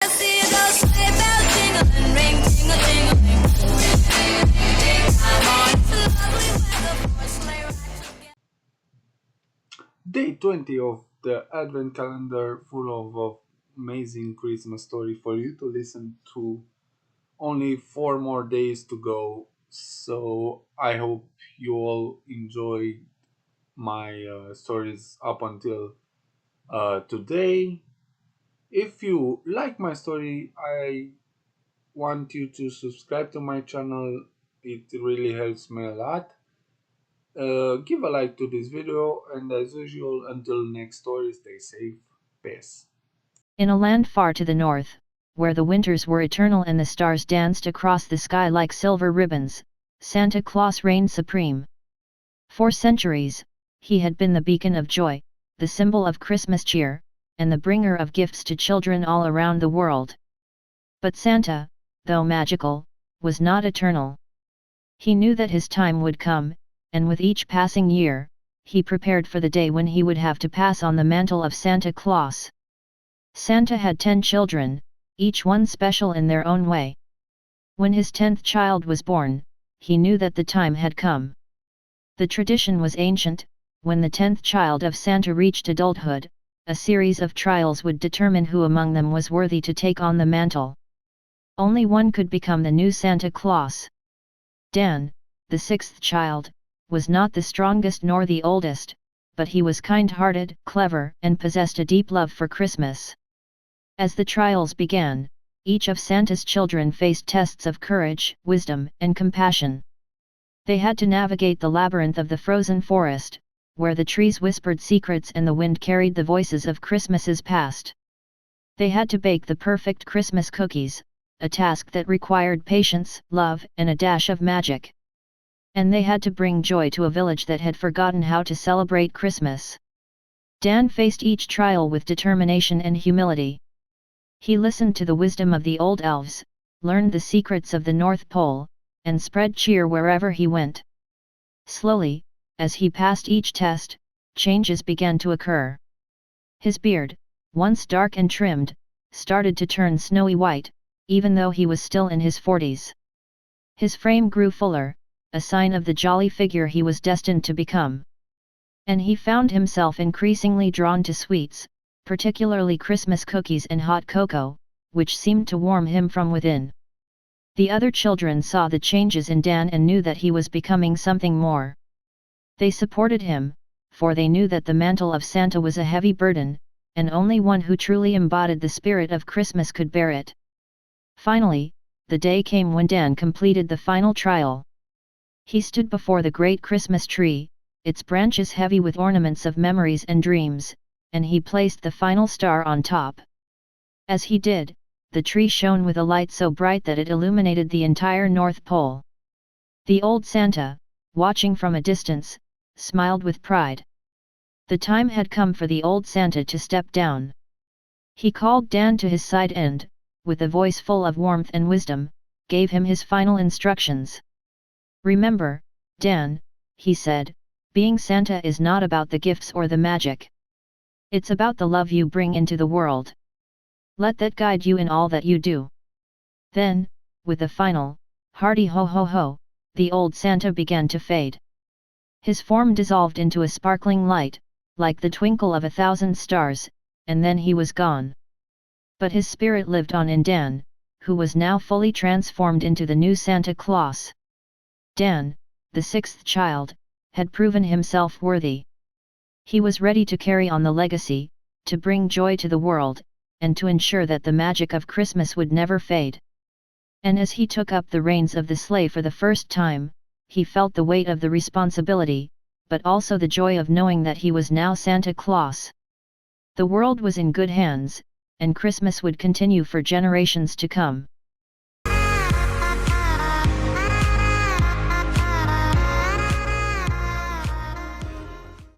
I see those sleigh bells jingling, ring, tingle, tingling. I'm on it's lovely weather for a sleigh ride together. Day 20 of the Advent calendar, full of amazing Christmas story for you to listen to. Only 4 more days to go, so I hope you all enjoy my stories up until today. If you like my story, I want you to subscribe to my channel. It really helps me a lot. Give a like to this video, and as usual, until next story, stay safe. Peace. In a land far to the north, where the winters were eternal and the stars danced across the sky like silver ribbons, Santa Claus reigned supreme. For centuries, he had been the beacon of joy, the symbol of Christmas cheer, and the bringer of gifts to children all around the world. But Santa, though magical, was not eternal. He knew that his time would come, and with each passing year, he prepared for the day when he would have to pass on the mantle of Santa Claus. Santa had 10 children, each one special in their own way. When his 10th child was born, he knew that the time had come. The tradition was ancient. When the 10th child of Santa reached adulthood, a series of trials would determine who among them was worthy to take on the mantle. Only one could become the new Santa Claus. Dan, the 6th child, was not the strongest nor the oldest, but he was kind-hearted, clever, and possessed a deep love for Christmas. As the trials began, each of Santa's children faced tests of courage, wisdom, and compassion. They had to navigate the labyrinth of the frozen forest, where the trees whispered secrets and the wind carried the voices of Christmases past. They had to bake the perfect Christmas cookies, a task that required patience, love, and a dash of magic. And they had to bring joy to a village that had forgotten how to celebrate Christmas. Dan faced each trial with determination and humility. He listened to the wisdom of the old elves, learned the secrets of the North Pole, and spread cheer wherever he went. Slowly, as he passed each test, changes began to occur. His beard, once dark and trimmed, started to turn snowy white, even though he was still in his 40s. His frame grew fuller, a sign of the jolly figure he was destined to become. And he found himself increasingly drawn to sweets, particularly Christmas cookies and hot cocoa, which seemed to warm him from within. The other children saw the changes in Dan and knew that he was becoming something more. They supported him, for they knew that the mantle of Santa was a heavy burden, and only one who truly embodied the spirit of Christmas could bear it. Finally, the day came when Dan completed the final trial. He stood before the great Christmas tree, its branches heavy with ornaments of memories and dreams, and he placed the final star on top. As he did, the tree shone with a light so bright that it illuminated the entire North Pole. The old Santa, watching from a distance, smiled with pride. The time had come for the old Santa to step down. He called Dan to his side and, with a voice full of warmth and wisdom, gave him his final instructions. "Remember, Dan," he said, "being Santa is not about the gifts or the magic. It's about the love you bring into the world. Let that guide you in all that you do." Then, with a final, hearty ho ho ho, the old Santa began to fade. His form dissolved into a sparkling light, like the twinkle of 1,000 stars, and then he was gone. But his spirit lived on in Dan, who was now fully transformed into the new Santa Claus. Dan, the 6th child, had proven himself worthy. He was ready to carry on the legacy, to bring joy to the world, and to ensure that the magic of Christmas would never fade. And as he took up the reins of the sleigh for the first time, he felt the weight of the responsibility, but also the joy of knowing that he was now Santa Claus. The world was in good hands, and Christmas would continue for generations to come.